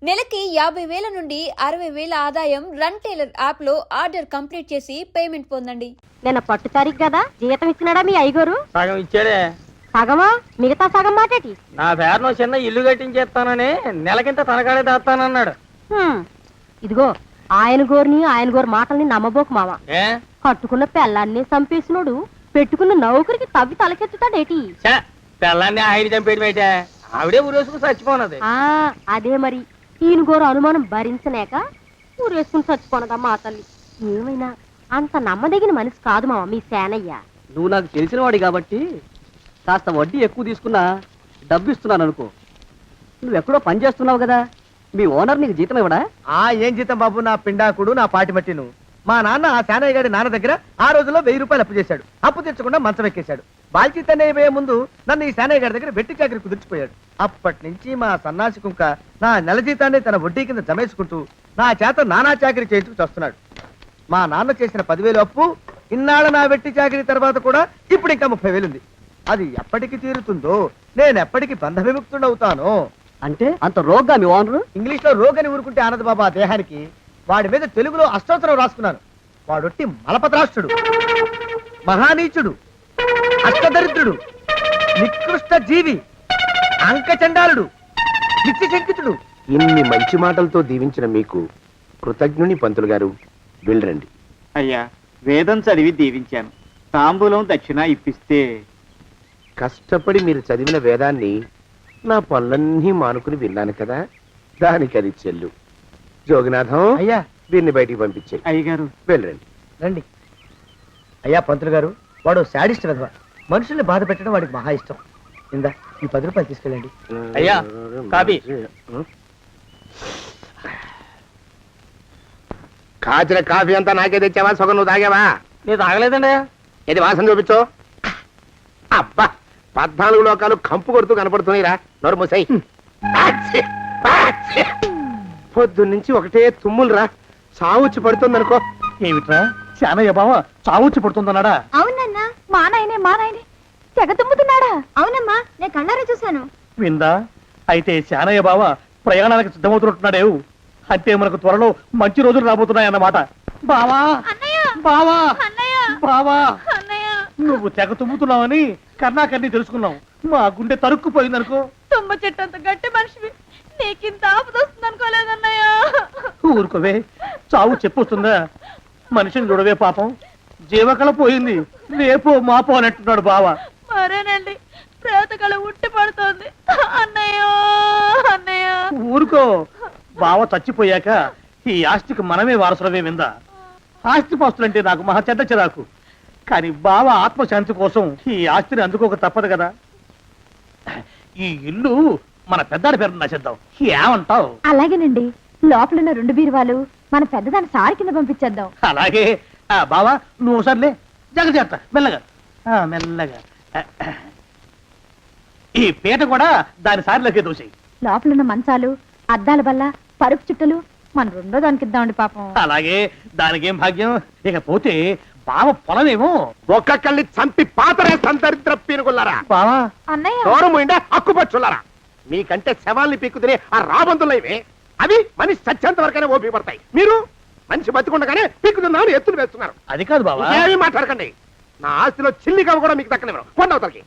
నెలకి 50,000 నుండి 60,000 ఆదాయం రన్ టైలర్ యాప్ లో ఆర్డర్ కంప్లీట్ చేసి పేమెంట్ పొందండి. నిన్న పట్టు తారీఖు కదా, జీతం ఇచ్చినాడా మీ అయ్యగారు? సగం ఇచ్చాడే. సగమా? మిగతా సగం మాటేటి? నా పేరును చిన్న ఇల్లు కట్టించేస్తానని నెలకింత తనకాడే దాస్తానన్నాడు. ఇదిగో ఆయన గోరు మాటల్ని నమ్మబోకు మామ. ఏ కట్టుకున్న పెళ్ళాన్ని చంపేసినోడు పెట్టుకున్న నౌకరికి తవ్వి తలకెత్తుతాడేటి? పిల్లాన్ని ఆయన చంపేయడం ఏంటే, ఆవిడే ఊరేసుకుని చచ్చిపోనది. అదే మరి ఈయన గోరు అనుమానం భరించలేక ఊరేసుకుని చచ్చిపోనదా మా తల్లి. ఏమైనా అంత నమ్మదగిన మనిషి కాదు మామ మీ సేనయ్య. నువ్వు నాకు తెలిసిన వాడి కాబట్టి కాస్త వడ్డీ ఎక్కువ తీసుకున్నా డబ్బు ఇస్తున్నాను అనుకో. నువ్వెక్కడో పని చేస్తున్నావు కదా, మీ ఓనర్ నీకు జీతం ఇవ్వడా? ఏం జీతం బాబు, నా పిండాకుడు నా పాటి మట్టిను. మా నాన్న ఆ శానయ్య గారి నాన్న దగ్గర ఆ రోజుల్లో 1000 రూపాయలు అప్పు చేశాడు. అప్పు తెచ్చకుండా మంచం ఎక్కేశాడు. బాల్చితనే అయిపోయే ముందు నన్ను ఈ శానయ్య గారి దగ్గర వెట్టి చాకరి కుదిర్చిపోయాడు. అప్పటి నుంచి మా సన్నాసి కుంక నా నెల జీతాన్ని తన వడ్డీ కింద జమేసుకుంటూ నా చేత నానా చాకరీ చేయించుకు వస్తున్నాడు. మా నాన్న చేసిన 10,000 అప్పు ఇన్నాళ్ళ నా వెట్టి చాకరీ తర్వాత కూడా ఇప్పుడు ఇంకా 30,000 ఉంది. అది ఎప్పటికి తీరుతుందో, నేను ఎప్పటికి బంధ విముక్తుడవుతానో. అంటే అంత రోగ్గా మీ ఓనరు? ఇంగ్లీష్ లో రోగని ఊరుకుంటే ఆనంద్ బాబా దేహానికి, వాడి మీద తెలుగులో అష్టోత్తరం రాసుకున్నాను. వాడొట్టి మలపత్రాష్ట్రుడు, మహానీచుడు, అష్టదరిద్రుడు, నికృష్ట జీవి, అంకచండాలుడు, నిత్యశంకితుడు. ఇన్ని మంచి మాటలతో దీవించిన మీకు కృతజ్ఞుని పంతులు గారు. వెళ్ళరండి. అయ్యా, వేదం చదివి దీవించాను. తాంబూలం దక్షిణ ఇప్పిస్తే. కష్టపడి మీరు చదివిన వేదాన్ని నా పనులన్నీ మానుకుని విన్నాను కదా, దానికి అది చెల్లు. జోగినాథం, అయ్యా దీన్ని బయటికి పంపించే. అయ్యగారు వెళ్ళరండి. రండి. అయ్యా పంతులు గారు, వాడు శాడిస్ట్ విధవ. మనుషుల్ని బాధ పెట్టడం వాడికి మహా ఇష్టం. ఇందా ఈ 10 రూపాయలు తీసుకెళ్ళండి. అయ్యా, కాపీ. కాచిన కాఫీ అంతా నాకే తెచ్చావా? సగం నువ్వు తాగావా? నేను తాగలేదండి. ఇది వాసన చూపించు. అబ్బా, 14 లోకాలు కంపు కొడుతూ కనపడుతున్నాయిరా. నోరు మూసాయి. పొద్దున్నుంచి ఒకటే తుమ్ములురా. సావుచ్చి పడుతుంది అనుకో. ఏమిట్రా శానయ్య బావ చావుచ్చి పడుతుందన్నాడా? అవునన్నా, మా నాయనే తెగ తుమ్ముతున్నాడా? అవునమ్మా, నేను కళ్ళారా చూశాను. విందా? అయితే శానయ్య బావ ప్రయాణానికి సిద్ధమవుతున్నట్టున్నాడేవు. అంటే మనకు త్వరలో మంచి రోజులు రాబోతున్నాయన్నమాట. బావా బావా బావా, నువ్వు తెగ తుమ్ముతున్నావని కర్ణాకర్ణి తెలుసుకున్నావు. మా గుండె తరుక్కుపోయిందనుకో. తుమ్మ చెట్టు అంత గట్టి మనిషివి, నీకింత ఆపదొస్తుంది అనుకోలేదన్నయ్య. ఊరుకోవే, చావు చెప్పొస్తుందా? మనిషిని చూడవే పాపం, జీవకళ పోయింది. రేపో మాపో అన్నట్టున్నాడు బావ. మరేనండి, ప్రేతకళ ఉట్టి పడుతోంది అన్నయ్య. ఊరుకో, బావ చచ్చిపోయాక ఈ ఆస్తికి మనమే వారసులమే. విందా? ఆస్తిపాస్తులంటే నాకు మహా చెడ్డ చిరాకు. కానీ బావ ఆత్మశాంతి కోసం ఈ ఆస్తిని అందుకోక తప్పదు కదా. ఈ ఇల్లు మన పెద్దాడి పేరు నచ్చేద్దాం. ఏమంటావు? అలాగేనండి, లోపలున్న 2 బీరువాలు మన పెద్దదాన్ని సారి కింద పంపించేద్దాం. అలాగే. బావా నువ్వు సర్లే, జాగ్రత్త, మెల్లగా మెల్లగా. ఈ పీట కూడా దాని సారిలోకి దూసేయి. లోపలున్న మంచాలు, అద్దాల బల్ల, పరుపు చుట్టలు మన 2వ దానికి ఇద్దామండి పాపం. అలాగే, దానికేం భాగ్యం. ఇకపోతే బావ పొలమేమో ఒక్కొక్కల్ని చంపి పాతరేస్తాను దరిద్ర పీనుకున్నారా. బావా అన్నయ్య, దూరం పోయిండే అక్కుపచ్చులారా. మీకంటే శవాల్ని పీక్కుతినే ఆ రాబందులైవే, అవి మనిషి చచ్చేంత వరకనే ఓపి పడతాయి. మీరు మనిషి బతికుండగానే పీక్కుతున్నామని ఎత్తులు వేస్తున్నారు. అది కాదు బావా. ఏమీ మాట్లాడకండి. నా ఆస్తిలో చిల్లిగా కూడా మీకు దక్కనివ్వరు. కొండవతలకి.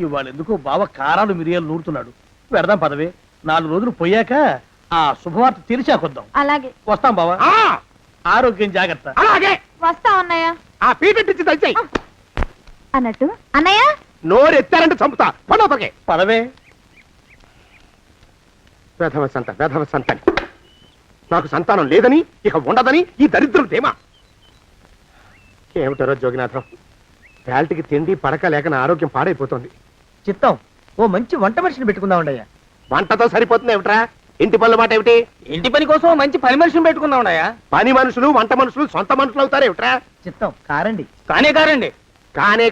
ఇవాళ ఎందుకో బావ కారాలు మిరియాలు నూరుతున్నాడు. పెడదాం పదవే. 4 రోజులు పోయాక ఆ శుభవార్త తెలిసాకొద్దాం. అలాగే వస్తాం బావా. ఆరోగ్యం జాగ్రత్త. అలాగే వస్తా అన్నయ్య. ఆ పీటెట్టించి దయచేయి. అన్నట్టు అన్నయ్య, నోరు ఎత్తారంటే చంపుతా. కొండవతలకి. పదవే. వేధవ సంతానం. నాకు సంతానం లేదని, ఇక ఉండదని ఈ దరిద్రులు ధీమా. ఏమిటారో జోగినాథం, వేల్టికి తిండి పడక లేక నా ఆరోగ్యం పాడైపోతుంది. చిత్తం, ఓ మంచి వంట మనిషిని పెట్టుకుందామండి అయ్యా. వంటతో సరిపోతుంది ఏమిట్రా? ఇంటి పనుల మాట ఏమిటి? ఇంటి పని కోసం మంచి పని మనిషిని పెట్టుకుందాం. పని మనుషులు వంట మనుషులు సొంత మనుషులు అవుతారు ఏమిట్రా? చిత్తం కారండి. కారండి.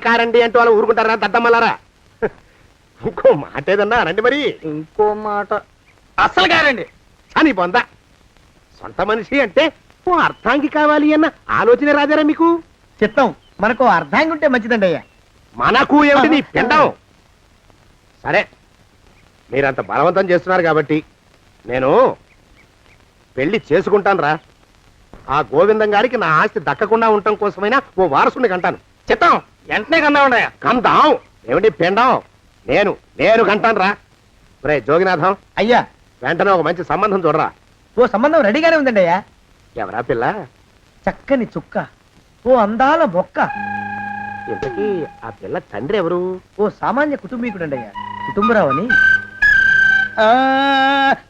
కారండి అంటూ వాళ్ళు ఊరుకుంటారా దద్దమ్మలారా? ఇంకో మాట ఏదన్నా రండి మరి. ఇంకో మాట అస్సలు కారండి. అని పొందా. సొంత మనిషి అంటే ఓ అర్థాంగి కావాలి అన్న ఆలోచన రాజారా మీకు? చిత్తం, మనకు అర్ధాంగి ఉంటే మంచిదండి అయ్యా. మనకు ఏమిటి నీ పిండం? సరే, మీరంత బలవంతం చేస్తున్నారు కాబట్టి నేను పెళ్లి చేసుకుంటాను రా. ఆ గోవిందం గారికి నా ఆస్తి దక్కకుండా ఉండటం కోసమైనా ఓ వారసుని కంటాను. చిత్తం వెంటనే కన్నా ఉండయా. కందాం ఏమిటి పిండం? నేను కంటాను రా. రే జోగినాథం, అయ్యా, వెంటనే ఒక మంచి సంబంధం చూడరా. ఓ సంబంధం రెడీగానే ఉందండి అయ్యా. ఎవరా పిల్ల? చక్కని చుక్క, ఓ అందాల మొక్క, ఇంతకీ ఆ పిల్ల తండ్రి ఎవరు? ఓ సామాన్య కుటుంబీకుడండి అయ్యా, కుటుంబరావు అని.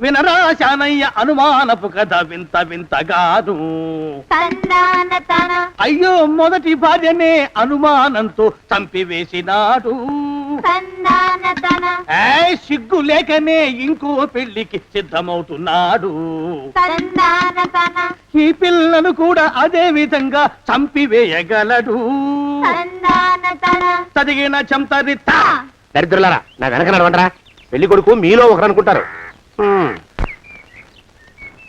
వినరా శానయ్య అనుమానపు కథ వింత వింతగాను. అయ్యో మొదటి భార్యనే అనుమానంతో చంపివేసినాడు. సిగ్గు లేకనే ఇంకో పెళ్లికి సిద్ధమవుతున్నాడు. ఈ పిల్లను కూడా అదే విధంగా చంపివేయగలడు. చదివిన చంతరిత. దరిద్రులారా, నా వెనక నడవంటరా. పెళ్లి కొడుకు మీలో ఒకరు అనుకుంటారు.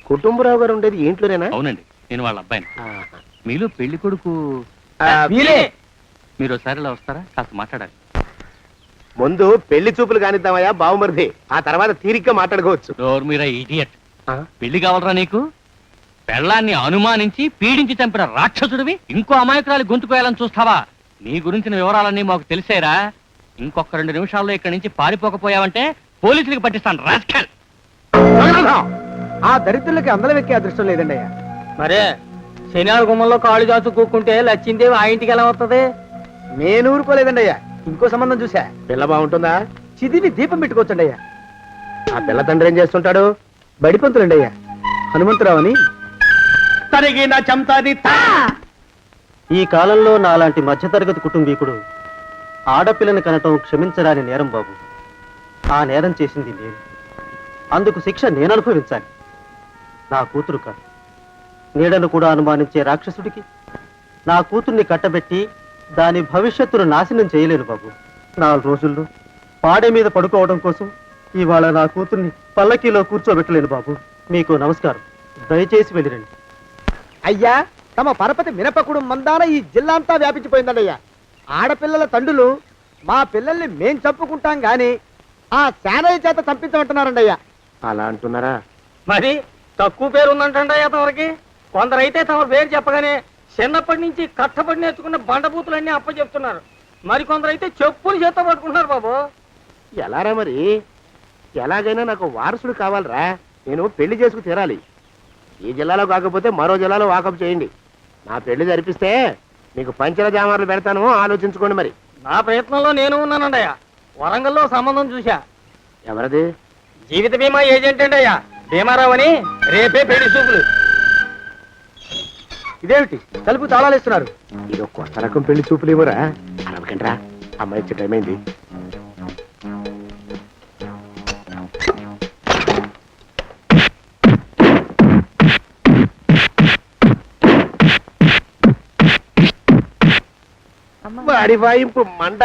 కుటుంబరావు గారు ఉండేది ఏంట్లోనేనా? అవునండి, నేను వాళ్ళ అబ్బాయిని. ఆహా. మీలో పెళ్లి కొడుకు మీరే. మీరు ఒకసారి ఇలా వస్తారా? కాస్త మాట్లాడాలి. ముందు పెళ్లి చూపులు కానిద్దామయ్యా బావుమరిది, ఆ తర్వాత తీరిగ్గా మాట్లాడుకోవచ్చు. డోర్ మీరా ఇడియట్. ఆ? పెళ్లి కావాలరా నీకు? పెళ్ళాన్ని అనుమానించి పీడించి చంపిన రాక్షసుడివి ఇంకో అమాయకురాలి గొంతుకోయాలని చూస్తావా? నీ గురించిన వివరాలన్నీ మాకు తెలిసేరా. ఇంకొక 2 నిమిషాల్లో ఇక్కడి నుంచి పారిపోకపోయావంటే పోలీసులకు పట్టిస్తాను. రాస్కల్. జగన్నాథం! ఆ దరిద్రులకి అందలం ఎక్కే అదృష్టం లేదండి అయ్యా. మరే శనివారం గుమ్మంలో కాళ్ళు దాచు కూకుంటే లచ్చిందేవి ఆ ఇంటికి ఎలా వస్తుంది? నేను ఊరుకోలేదండి అయ్యా, ఇంకో సంబంధం చూసా. పిల్ల బాగుంటుందా? చిదివి దీపం పెట్టుకోవచ్చండి అయ్యా. ఆ పిల్ల తండ్రి ఏం చేస్తుంటాడు? బడిపంతులండి అయ్యా, హనుమంతరావు అని. తరిగిన చంతరిత. ఈ కాలంలో నాలాంటి మధ్యతరగతి కుటుంబీకుడు ఆడపిల్లని కనటం క్షమించరాని నేరం బాబు. ఆ నేరం చేసింది నేను, అందుకు శిక్ష నేను అనుభవించాలి. నా కూతురు కాదు, నీడను కూడా అనుమానించే రాక్షసుడికి నా కూతుర్ని కట్టబెట్టి దాని భవిష్యత్తును నాశనం చేయలేను బాబు. 4 రోజుల్లో పాడే మీద పడుకోవడం కోసం ఇవాళ నా కూతుర్ని పల్లకీలో కూర్చోబెట్టలేను బాబు. మీకు నమస్కారం, దయచేసి వెళ్ళిరండి. అయ్యా, తమ పరపతి మినపకుడు మందాన ఈ జిల్లా అంతా వ్యాపించిపోయిందండి అయ్యా. ఆడపిల్లల తండ్రులు మా పిల్లల్ని మేం చంపుకుంటాం గాని ఆ శానయ్య చేత చంపించమంటున్నారండి అయ్యా. అలా అంటున్నారా? మరి తక్కువ పేరు ఉందంటండి అతనికి. కొందరైతే తమ పేరు చెప్పగానే చిన్నప్పటి నుంచి కట్టబడి నేర్చుకున్న బండబూతులన్నీ అప్పచెప్తున్నారు. మరి కొందరైతే చెప్పులు చేత పట్టుకుంటున్నారు బాబు. ఎలారా మరి? ఎలాగైనా నాకు వారసుడు కావాలరా. నేను పెళ్లి చేసుకు తీరాలి. ఈ జిల్లాలో కాకపోతే మరో జిల్లాలో వాకప్ చేయండి. నా పెళ్లి జరిపిస్తే మీకు పంచల జామార్లు పెడతాను, ఆలోచించుకోండి. మరి నా ప్రయత్నంలో నేను ఉన్నానండి అయ్యా. వరంగల్లో సంబంధం చూశా. ఎవరది? జీవిత బీమా ఏజెంట్ అండి అయ్యా, భీమారావు అని. రేపే పెళ్లి చూపులు. ఇదేమిటి తలుపు తాళాలేస్తున్నారు? ఇది కొత్త రకం పెళ్లి చూపులేమోరా. అరవకండ్రా, అమ్మాయి ఇచ్చే టైం అయింది. వాడి వాయింపు మంట.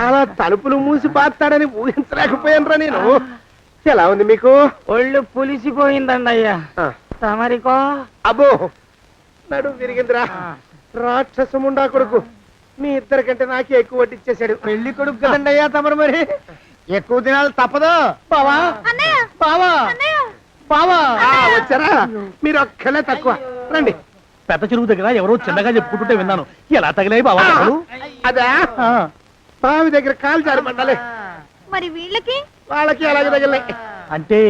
అలా తలుపులు మూసి పాతాడని ఊహించలేకపోయానురా నేను. ఎలా ఉంది మీకు? ఒళ్ళు పులిసిపోయిందండి అయ్యా. ఆ, తమరికో? అబ్బో, నడు విరిగిందిరా. రాక్షసముండా కొడుకు మీ ఇద్దరికంటే నాకే ఎక్కువ వడ్డిచ్చేశాడు. పెళ్లి కొడుకు కదండి అయ్యా తమరు, మరి ఎక్కువ దినాలు తప్పదు. బావా బావా బావా. వచ్చారా? మీరు ఒక్కలే తక్కువ. రండి. పెద్ద చెరువు దగ్గర ఎవరో చిన్నగా చెప్పుకుంటుంటే విన్నాను. ఎలా తగిలాయి బావా? అదా బావి దగ్గర కాలు జారి పడ్డాలే. మరి వీళ్ళకి వాళ్ళకి అలాగే తగిలినాయి. అంటే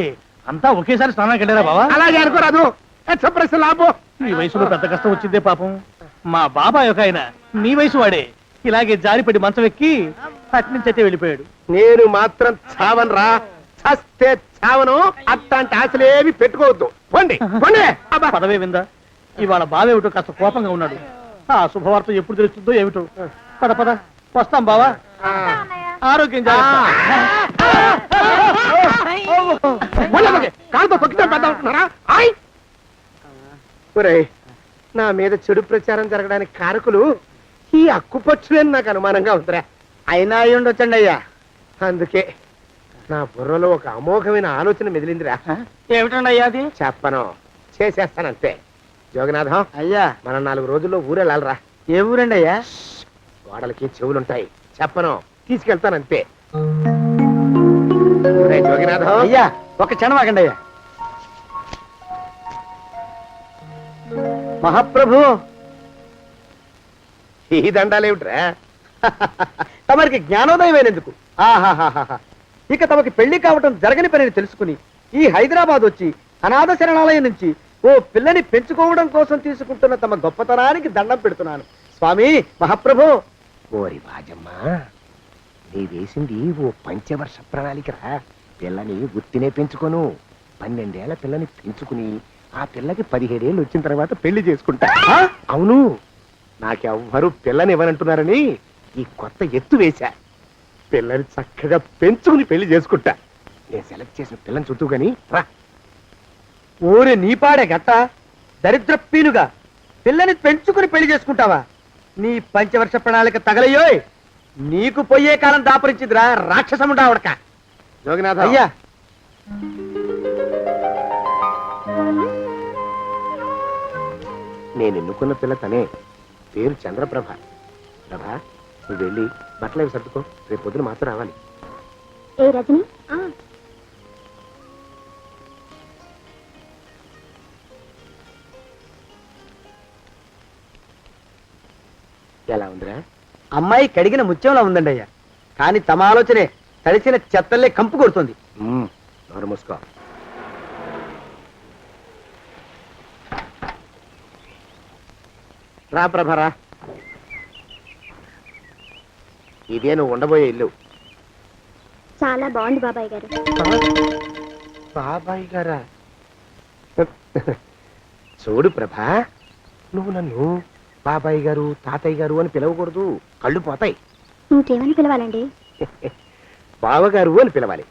అంతా ఒకేసారి స్నానానికి వెళ్ళారా బావా? అలాగే అనుకోరాదు. ప్రశ్న లాభో. ఈ వయసులో పెద్ద కష్టం వచ్చిందే పాపం. మా బాబాయ్ ఒక ఆయన నీ వయసు వాడే ఇలాగే జారిపడి మంచం ఎక్కి అట్నుంచైతే వెళ్ళిపోయాడు. నేను మాత్రం చావను రా. చస్తే చావను. అట్లాంటి ఆశలేవి పెట్టుకోవద్దు. పోండి పోండి. అబ్బా. పదవే విందా. ఇవాళ బావేమిటో కాస్త కోపంగా ఉన్నాడు. ఆ శుభవార్త ఎప్పుడు తెలుస్తుందో ఏమిటో. పద పద వస్తాం బావా. ఆరోగ్యం జాగ్రత్త. కాలుతో తొక్కితే పెద్ద ఉంటున్నారా? ఒరేయ్, నా మీద చెడు ప్రచారం జరగడానికి కారకులు ఈ అక్కుపచ్చులని నాకు అనుమానంగా ఉందిరా. అయినా అయి ఉండొచ్చండి అయ్యా. అందుకే నా బుర్రలో ఒక అమోఘమైన ఆలోచన మెదిలిందిరా. ఏమిటండి అయ్యా అది? చెప్పను, చేసేస్తానంతే. జోగనాథం అయ్యా, మనం 4 రోజుల్లో ఊరెళ్ళాలరా. ఏ ఊరండి అయ్యా? గోడలకి చెవులుంటాయి. చెప్పను, తీసుకెళ్తానంతే. జోగినాథం అయ్యా, ఒక క్షణం ఆగండి అయ్యా. మహాప్రభు ఈ దండాలేమిట్రా? తమరికి జ్ఞానోదయమైనందుకు ఆహాహాహా. ఇక తమకి పెళ్లి కావటం జరగని పనిని తెలుసుకుని ఈ హైదరాబాద్ వచ్చి అనాథ శరణాలయం నుంచి ఓ పిల్లని పెంచుకోవడం కోసం తీసుకుంటున్న తమ గొప్పతనానికి దండం పెడుతున్నాను స్వామి మహాప్రభు. ఓరి బాజమ్మా, నీ వేసింది ఓ పంచవర్ష ప్రణాళికరా. పిల్లని గుర్తినే పెంచుకోను, 12 ఏళ్ల పిల్లని పెంచుకుని ఆ పిల్లకి 17 ఏళ్ళు వచ్చిన తర్వాత పెళ్లి చేసుకుంటా. ఆ? అవును, నాకెవ్వరూ పిల్లని ఇవ్వనంటున్నారని ఈ కొత్త ఎత్తు వేశా. పిల్లని చక్కగా పెంచుకుని పెళ్లి చేసుకుంటా. నేను సెలెక్ట్ చేసిన పిల్లని చుట్టూ గాని రా. ఓరే నీపాడే గట్ట దరిద్ర పీనుగా పిల్లని పెంచుకుని పెళ్లి చేసుకుంటావా? నీ పంచవర్ష ప్రణాళిక తగలయ్యోయ్. నీకు పోయే కాలం దాపరించిందిరా రాక్షసముడా ఉడక. జోగినాథ, అయ్యా నేను ఎన్నుకున్న పిల్ల తనే. పేరు చంద్రప్రభ. ప్రభ, నువ్వు వెళ్ళి బట్టలు అవి సర్దుకో, రేపు పొద్దున మాత్రం రావాలి. ఏ రజని ఎలా ఉందిరా? అమ్మాయి కడిగిన ముత్యంలా ఉందండి అయ్యా, కానీ తమ ఆలోచనే తడిసిన చెత్తల్లే కంపు కొడుతుంది. నోరు మూసుకో. రా ప్రభరా, ఇదే నువ్వు ఉండబోయే ఇల్లు. చాలా బాగుంది బాబాయ్ గారు. బాబాయ్ గారా? చూడు ప్రభా, నువ్వు నన్ను బాబాయ్ గారు తాతయ్య గారు అని పిలవకూడదు, కళ్ళు పోతాయి. ఇంకేమని పిలవాలండి? బావగారు అని పిలవాలి.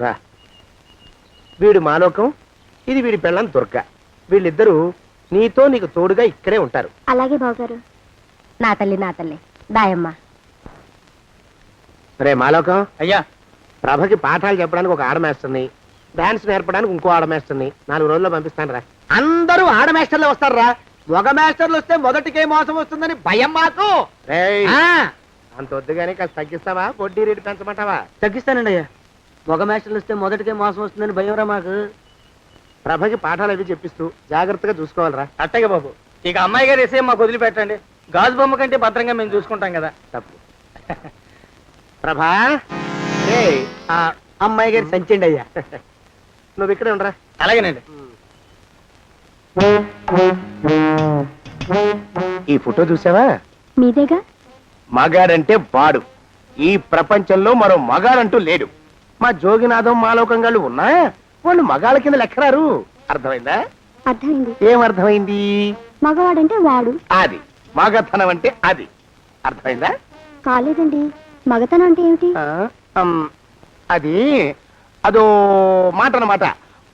రా, వీడు మాలోకం, ఇది వీడి పెళ్ళం దుర్గ. వీళ్ళిద్దరూ నీతో నీకు తోడుగా ఇక్కడే ఉంటారు. అలాగే బావగారు. నా తల్లి నా తల్లి దాయమ్మ. రే మాలోకం, అయ్యా ప్రభకి పాఠాలు చెప్పడానికి ఒక ఆడమేస్టర్ని, డాన్స్ నేర్పడానికి ఇంకో ఆడమేస్టర్ని 4 రోజుల్లో పంపిస్తాను రా. అందరూ ఆడ మాస్టర్లు వస్తారా? మగ మాస్టర్లు వస్తే మొదటికే మోసం వస్తుందని భయం మాకు. రేయ్, ఆ, అంత వద్దుగానే కాస్త తగ్గిస్తావా? వడ్డీ రేటు పెంచమంటావా? తగ్గిస్తానండి అయ్యా. మగ మాస్టర్లు వస్తే మొదటికే మోసం వస్తుందని భయం రా మాకు. ప్రభకి పాఠాలు అవి చెప్పిస్తూ జాగ్రత్తగా చూసుకోవాలరా. అట్టగే బాబు, ఇక అమ్మాయి గారు వేసే మాకు వదిలిపెట్టండి. గాజు బొమ్మ కంటే భద్రంగా మేము చూసుకుంటాం కదా. తప్పు. ప్రభా, రేయ్, ఆ అమ్మాయి గారి సంచండి అయ్యా. నువ్వు ఇక్కడే ఉండరా. అలాగేనండి. ఈ ఫోటో చూసావా? మీదేగా. మగాడంటే వాడు. ఈ ప్రపంచంలో మరో మగాడంటూ లేడు. మా జోగినాథం మాలోకంగాళ్ళు ఉన్నా వాళ్ళు మగాళ్ళ కింద లెక్కరారు. అర్థమైందా? అర్థమైంది. ఏం అర్థమైంది? మగవాడంటే వాడు. అది మగతనం అంటే అది. అర్థమైందా? కాలేదండి. మగతనం అంటే ఏమిటి? అది అదో మాట అన్నమాట.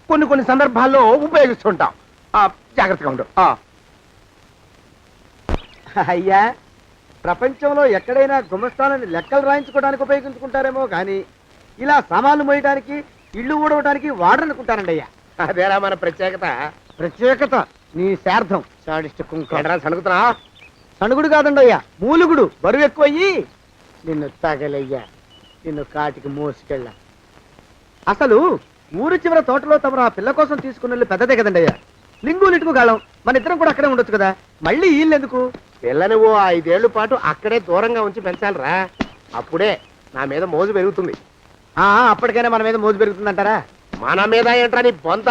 కొన్ని సందర్భాల్లో ఉపయోగిస్తుంటాం. జాగ్రత్తగా ఉండు. అయ్యా, ప్రపంచంలో ఎక్కడైనా గుమస్తాలని లెక్కలు రాయించుకోవడానికి ఉపయోగించుకుంటారేమో కానీ ఇలా సామాన్లు మోయడానికి ఇల్లు ఊడవడానికి వాడరనుకుంటారండి అయ్యా. అదేరా మన ప్రత్యేకత. ప్రత్యేకత నీ శార్థం సాడిస్ట్ కుంక. ఎడరా సణుకుతున్నా? సణుగుడు కాదండి అయ్యా, మూలుగుడు. బరువు ఎక్కువయ్యి నిన్ను తగలయ్యా, నిన్ను కాటికి మోసుకెళ్ళ. అసలు ఊరు చివర తోటలో తమరు ఆ పిల్ల కోసం తీసుకున్న పెద్దదే కదండి అయ్యా. లింగు లిటుకు కాలం మన ఇద్దరం కూడా అక్కడే ఉండొచ్చు కదా. మళ్ళీ వీళ్ళు ఎందుకు? పిల్లని ఓ 5 ఏళ్ల పాటు అక్కడే దూరంగా ఉంచి పెంచాలిరా. అప్పుడే నా మీద మోజు పెరుగుతుంది. అప్పటికైనా మన మీద మోజు పెరుగుతుందంటారా? మన మీద ఏంట్రా నీ బొంత?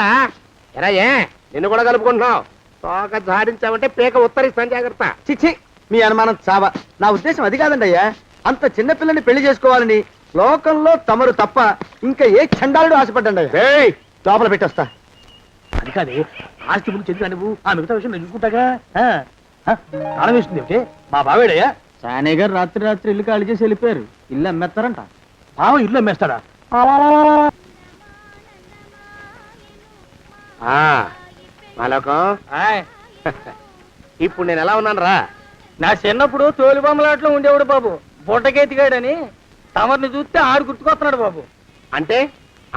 ఎరా, ఏ నిన్ను కూడా కలుపుకుంటున్నావు? తోక జాడించావంటే పీక ఉత్తరిస్తాను, జాగ్రత్త. చిచ్చి, మీ అనుమానం చావా. నా ఉద్దేశం అది కాదండి అయ్యా. అంత చిన్న పిల్లని పెళ్లి చేసుకోవాలని లోకంలో తమరు తప్ప ఇంకా ఏ చండాలుడు ఆశపడ్డండి అయ్యా. ఏయ్, లోపల పెట్టొస్తా. అది కాదే, ఆస్తి ముందు చెందుగా నువ్వు ఆ మిగతా విషయం నేను చూసుకుంటాగా. తాళం వేస్తుంది ఏమిటి? మా బావేడయ్యా. సానే గారు రాత్రి ఇల్లు ఖాళీ చేసి వెళ్ళిపోయారు. ఇల్లు అమ్మేస్తారంట. బావ ఇల్లు అమ్మేస్తాడా? మాలోకం, ఇప్పుడు నేను ఎలా ఉన్నాను రా? నా చిన్నప్పుడు తోలు బొమ్మలాట్లో ఉండేవాడు బాబు, బుట్టకెత్తిగాడని. తమరిని చూస్తే ఆడు గుర్తుకొస్తున్నాడు బాబు. అంటే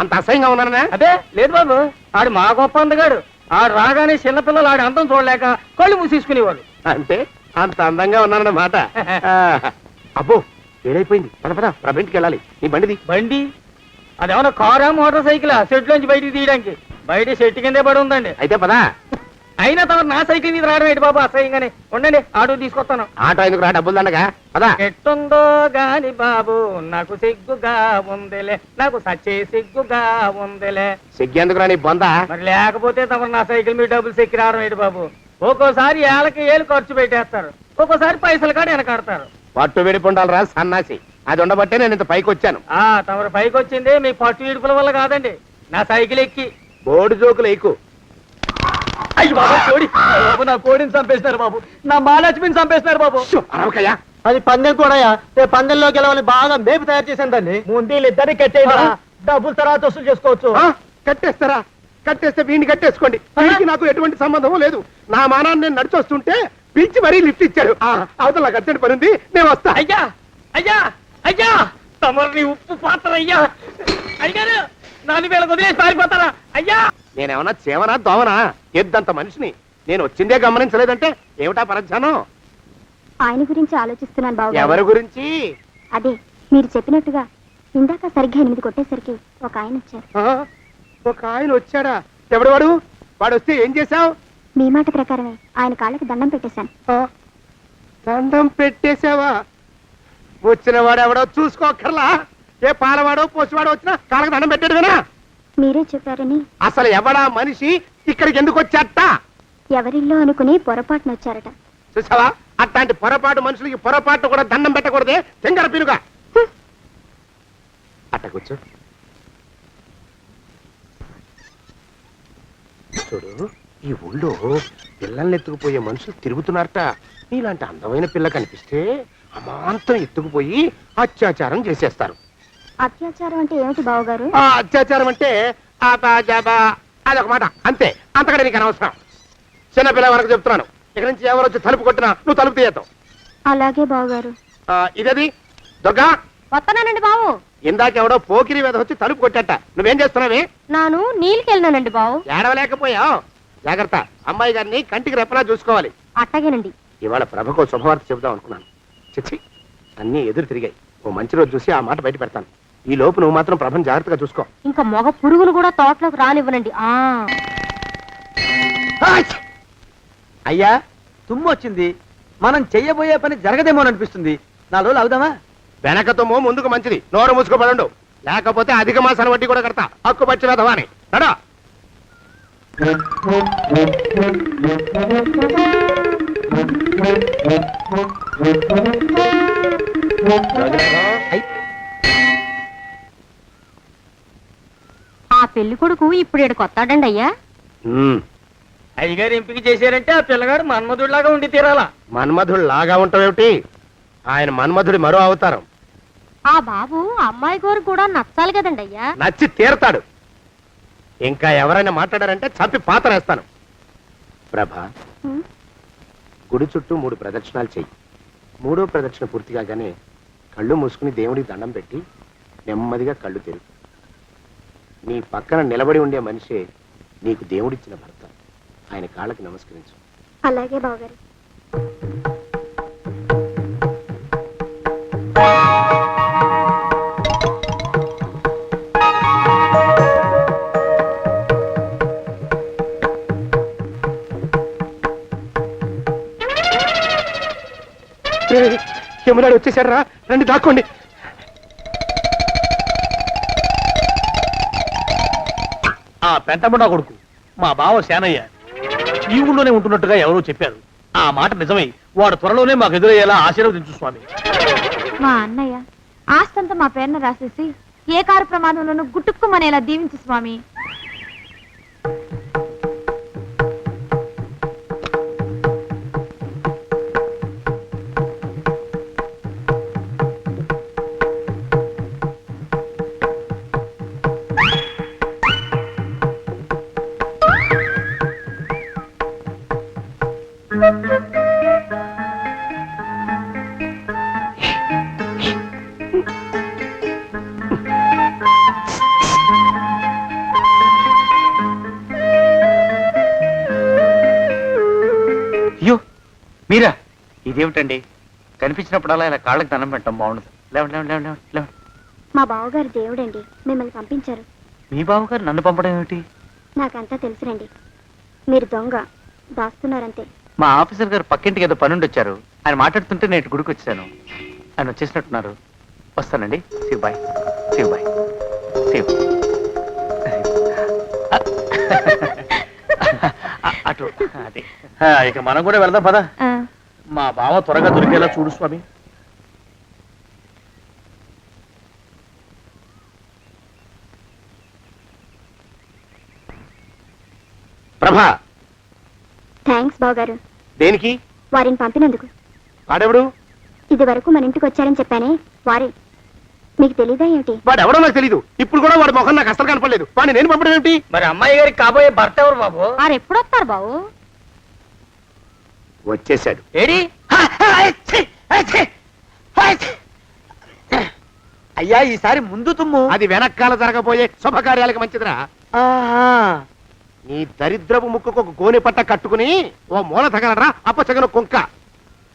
అంత అసహ్యంగా ఉన్నానా? అదే లేదు బాబు, ఆడు మా గొప్ప అందగాడు. ఆడు రాగానే చిన్నపిల్లలు ఆడి అందం చూడలేక కళ్ళు మూసేసుకునేవాడు. అంటే అంత అందంగా ఉన్నానన్నమాట. అబ్బో, ఏడైపోయింది. పద పద, ప్రభ ఇంటికి వెళ్ళాలి. నీ బండిది. బండి అదేమన్నా కారా మోటార్ సైకిలా సెట్లోంచి బయటికి తీయడానికి? బయట చెట్టు కిందే పడి ఉందండి. అయితే పదా. అయినా తమ నా సైకిల్ మీద రావడం ఏంటి బాబు అసహ్యంగానే. ఉండండి ఆటో తీసుకొస్తాను. ఆటో ఎందుకు రా, డబ్బులు దండగా పదా. ఎట్టుందో గాని బాబు నాకు సిగ్గుగా ఉందిలే, నాకు సచ్చే సిగ్గుగా ఉందిలే. సిగ్గెందుకు రా నీ బొంద. మరి లేకపోతే తమ నా సైకిల్ మీద డబ్బులు సెక్కి రావడం ఏంటి బాబు. ఒక్కోసారి ఏళ్ళకి ఏళ్ళు ఖర్చు పెట్టేస్తారు, ఒక్కోసారి పైసలు కాడ వెనకాడతారు. పట్టు విడిపుండాలి రా సన్నాసి. అది ఉండబట్టే నేను ఇంత పైకి వచ్చాను. తమరు పైకి వచ్చింది మీ పట్టు ఇడుపుల వల్ల కాదండి, నా సైకిల్ ఎక్కి. బోర్డు జోకులు ఎక్కువ. అయ్యి బాబు కోడి, బాబు నా కోడిని చంపేసినారు బాబు, నా మహాలక్ష్మిని చంపేసినారు బాబు. అరవకయ్యా. అది పందెం కూడా పందెంలో గెలవని బాగా మేపు తయారు చేశాను దాన్ని. ముందు వీళ్ళిద్దరిని కట్టేయండి, డబ్బులు తర్వాత వసూలు చేసుకోవచ్చు. కట్టేస్తారా? కట్టేస్తే వీడిని కట్టేసుకోండి. వీడికి నాకు ఎటువంటి సంబంధం లేదు. నా మానాన్ని నేను నడిచొస్తుంటే పిలిచి మరీ లిఫ్ట్ ఇచ్చాడు. అవతల నాకు అర్జెంట్ పని ఉంది, నేను వస్తా. అయ్యా అయ్యా అయ్యా, తమరిని ఉప్పు పాత్ర అయ్యా. అయ్యారు నాలుగు వేల వదిలేసి పారిపోతారా అయ్యా? నేనేమన్నా చేవనా దోవనా? ఎద్దంత మనిషిని. నేను వచ్చిందే గమనించలేదంటే ఏమిటా పరధ్యానం? ఆయన గురించి ఆలోచిస్తున్నాను బాబు. ఎవరి గురించి? అదే మీరు చెప్పినట్టుగా ఇందాక సరిగ్గా 8 కొట్టేసరికి ఒక ఆయన వచ్చారు. ఒక ఆయన వచ్చాడా? ఎవడు వాడు? వాడు వస్తే ఏం చేశావు? మీ మాట ప్రకారమే ఆయన కాళ్ళకి దండం పెట్టేశాను. దండం పెట్టేశావా? వచ్చిన వాడు ఎవడో చూసుకోకర్లా. ఏ పాలవాడో పోసివాడో వచ్చినా కాళ్ళకి దండం పెట్టాడువేనా? మీరే చెప్పారని. అసలు ఎవడా మనిషి ఇక్కడికి ఎందుకు వచ్చాట? ఎవరిల్లో అనుకుని పొరపాటున వచ్చారట. చూసావా, అట్లాంటి పొరపాటు మనుషులకి పొరపాటు కూడా దండం పెట్టకూడదే. తెంగర పినుగా అట్ట కూర్చో. చూడు, ఈ ఊళ్ళో పిల్లల్ని ఎత్తుకుపోయే మనుషులు తిరుగుతున్నారట. నీలాంటి అందమైన పిల్ల కనిపిస్తే అమాంతం ఎత్తుకుపోయి అత్యాచారం చేసేస్తారు. అత్యాచారం అంటే ఏమిటి బావగారు? ఆ అత్యాచారం అంటే అదొక మాట అంతే, అంతకంటే నీకు అనవసరం. చిన్నపిల్ల వరకు చెప్తున్నాను. ఇక్కడి నుంచి ఎవరు వచ్చి తలుపు కొట్టినా నువ్వు తలుపు తీయతావు. అలాగే బావగారు. ఇదది దుర్గా. వస్తున్నానండి బావు. ఇందాకెవడో పోకిరి మీద వచ్చి తలుపు కొట్టట. నువ్వేం చేస్తున్నావే? నాను నీళ్ళకెళ్ళినానండి బావు. ఏడవలేకపోయావు. జాగ్రత్త, అమ్మాయి గారిని కంటికి రెప్పలా చూసుకోవాలి. అట్టగేనండి. ఇవాళ ప్రభకు శుభవార్త చెబుదాం అనుకున్నాను. చిచ్చి, అన్నీ ఎదురు తిరిగాయి. ఓ మంచి రోజు చూసి ఆ మాట బయట పెడతాను. ఈ లోపు నువ్వు మాత్రం ప్రభను జాగ్రత్తగా చూసుకో. ఇంకా మగ పురుగును కూడా తోటలోకి రానివ్వనండి. అయ్యా తుమ్ము వచ్చింది, మనం చెయ్యబోయే పని జరగదేమో అనిపిస్తుంది. 4 రోజులు అవుదామా? వెనకతోమో ముందుకు మంచిది. నోరు మూసుకోబడండు, లేకపోతే అధిక మాసాల వడ్డీ కూడా కడతా. హక్కు పచ్చి వేధవాని నడా. ఆ పెళ్లి కొడుకు ఇప్పుడు ఈడకి వస్తాడండి అయ్యా. అయ్యగారు ఎంపిక చేశారంటే ఆ పిల్లగాడు మన్మధుడిలాగా ఉండి తీరాలా. మన్మధుడు లాగా ఉంటావేమిటి? ఆయన మన్మధుడి మరో అవతారం. ఆ బాబు అమ్మాయి గారు కూడా నచ్చాలి కదండి అయ్యా. నచ్చి తీరతాడు. ఇంకా ఎవరైనా మాట్లాడారంటే చంపి పాతరేస్తాను. ప్రభా, గుడి చుట్టూ 3 ప్రదక్షిణాలు చెయ్యి. 3వ ప్రదక్షిణ పూర్తి కాగానే కళ్ళు మూసుకుని దేవుడికి దండం పెట్టి నెమ్మదిగా కళ్ళు తెరుగు. నీ పక్కన నిలబడి ఉండే మనిషే నీకు దేవుడిచ్చిన భర్త. ఆయన కాళ్ళకి నమస్కరించు. అలాగే బావగారు. యమునాడు వచ్చేసాడు రా, రండి దాక్కోండి. ఆ పెంటముడా కొడుకు మా బావ శానయ్య ఈ ఊళ్ళోనే ఉంటున్నట్టుగా ఎవరో చెప్పారు. ఆ మాట నిజమై వాడు త్వరలోనే మాకు ఎదురయ్యేలా ఆశీర్వదించు స్వామి. మా అన్నయ్య ఆస్తంతా మా పేరున రాసేసి ఏ కారు ప్రమాదంలోనూ గుట్టుక్కుమనేలా దీవించు స్వామి. అయ్యో మీరా? ఇదేమిటండి, కనిపించినప్పుడల్లా ఇలా కాళ్ళకి దండం పెట్టడం బాగుండదు. లేవండి లేవండి లేవండి లేవండి. మా బావగారు దేవుడండి, మిమ్మల్ని పంపించారు. మీ బావగారు నన్ను పంపడం ఏమిటి? నాకంతా తెలుసురండి. మీరు దొంగ దాస్తున్నారంతే. మా ఆఫీసర్ గారు పక్కింటికి ఏదో పనుండి వచ్చారు. ఆయన మాట్లాడుతుంటే నేను గుడికి వచ్చాను. ఆయన వచ్చేసినట్టున్నారు. వస్తానండి. శివ్ బాయ్. శివ్ బాయ్. శివ్. అటు అదే. ఇక మనం కూడా వెళ్దాం పద. మా బావ త్వరగా దొరికేలా చూడు స్వామి. ప్రభా, థ్యాంక్స్ బావగారు, దేనికి? వారిని పంపినందుకు. వాడెవడు? ఇది వరకు మన ఇంటికి వచ్చారని చెప్పానే వారే. మీకు తెలీదా ఏమిటి? వాడెవడో నాకు తెలీదు. ఇప్పుడు కూడా వాడి మొహం నాకు అసలు కనపడలేదు. వాడిని నేను పంపడం ఏమిటి? మరి అమ్మాయి గారికి కాబోయే భర్త ఎవరు బాబు? వారు ఎప్పుడు వస్తారు బాబు? వచ్చేసాడు. ఏడి? అయ్యా, ఈసారి ముందు తుమ్ము. అది వెనకాల జరగబోయే శుభకార్యాలకు మంచిదిరా. నీ దరిద్రపు ముక్కుకు ఒక గోనె పట్ట కట్టుకుని ఓ మూల తగలరా అప్పచగన కుంక.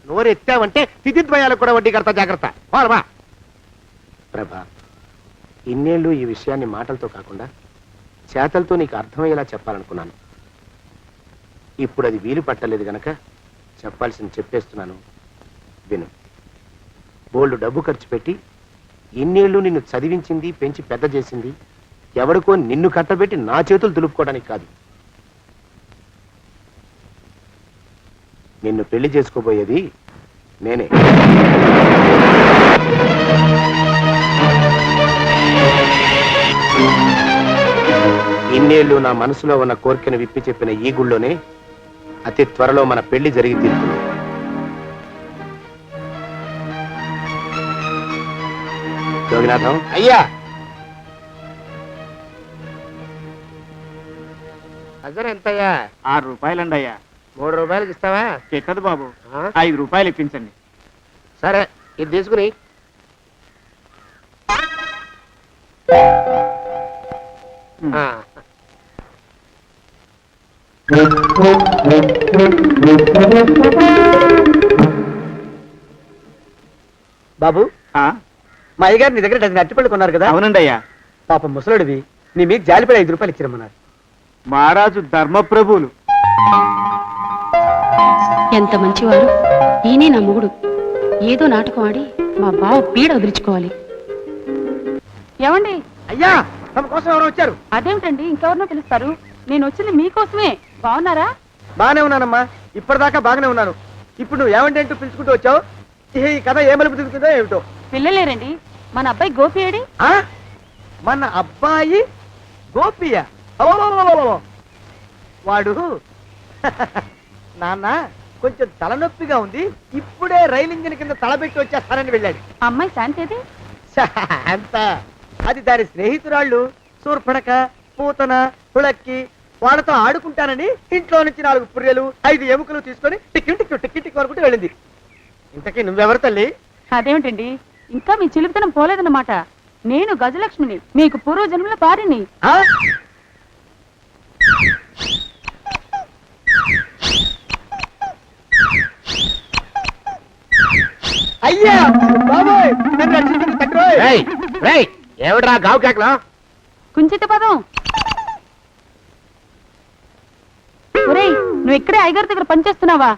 నోరెత్తావంటే తిథిద్వయాలకు కూడా వడ్డీ కడతా, జాగ్రత్త. బా ప్రభా, ఇన్నేళ్ళు ఈ విషయాన్ని మాటలతో కాకుండా చేతలతో నీకు అర్థమయ్యేలా చెప్పాలనుకున్నాను. ఇప్పుడు అది వీలు పట్టలేదు గనక చెప్పాల్సింది చెప్పేస్తున్నాను. విను. బోల్డు డబ్బు ఖర్చు పెట్టి ఇన్నేళ్ళు నిన్ను చదివించింది, పెంచి పెద్ద చేసింది ఎవడికో నిన్ను కట్టబెట్టి నా చేతులు దులుపుకోవడానికి కాదు. నిన్ను పెళ్లి చేసుకోబోయేది నేనే. ఇన్నేళ్ళు నా మనసులో ఉన్న కోరికను విప్పి చెప్పిన ఈ గుళ్ళోనే అతి త్వరలో మన పెళ్లి జరిగి తీరుతుంది. యోగినాథం అయ్యా, అజర్ ఎంతయ్యా? 6 రూపాయలండి అయ్యా. 3 రూపాయలకి ఇస్తావా? ఎక్కదు బాబు, ఆ? 5 రూపాయలు ఇప్పించండి. సరే, ఇది తీసుకుని ఆ. బాబు, ఆ? మా అయ్యగారు నీ దగ్గర డజన్ అరటిపళ్ళు కొన్నారు కదా? అవునండి అయ్యా. పాపం ముసలుడివి, నీ మీకు జాలిపడి 5 రూపాయలు ఇచ్చిరమ్మన్నారు. మహారాజు ధర్మప్రభువులు. ఎంత మంచివారు. ఈయనే నా మొగుడు. ఏదో నాటకం ఆడి మా బావ పీడ వదిలించుకోవాలి. ఏమండి? అయ్యా, తమ కోసం ఎవరో వచ్చారు. అదేమిటండి, ఇంకెవరినో పిలుస్తారు? నేను వచ్చింది మీకోసమే. బాగున్నారా? బాగానే ఉన్నానమ్మా, ఇప్పటిదాకా బాగానే ఉన్నాను. ఇప్పుడు నువ్వు ఏమంటే అంటూ పిలుచుకుంటూ వచ్చావు. ఈ కథ ఏ మలుపు తిరుగుతుందో ఏమిటో. పిల్లలేరండి. మన అబ్బాయి గోపి ఏడి? ఆ? మన అబ్బాయి గోపియ? అవ్వవ్వవ్వవ్వవ్వ. వాడు నాన్న కొంచెం తలనొప్పిగా ఉంది, ఇప్పుడే రైలు ఇంజిన్ కింద తలబెట్టి వచ్చేస్తానని వెళ్ళాడు. అమ్మాయి శాంతి అంత అది దాని స్నేహితురాళ్ళు సూర్పణక, పూతన, హుళక్కి వాళ్ళతో ఆడుకుంటానని ఇంట్లో నుంచి 4 పుర్రెలు 5 ఎముకలు తీసుకొని టిక్కి వరకు వెళ్ళింది. ఇంతకీ నువ్వెవరు తల్లి? అదేమిటండి, ఇంకా మీ చిలుపుతనం పోలేదన్నమాట. నేను గజలక్ష్మిని, మీకు పూర్వజన్మల భార్యని. ఆ? అయ్యా బాబోయ్, నన్ను రక్షించండి తండ్రోయ్. ఏమిట్రా గావు కేకలో? కుంచిత పదం. ఒరేయ్, నువ్వు ఇక్కడే అయ్యగారి దగ్గర పనిచేస్తున్నావా?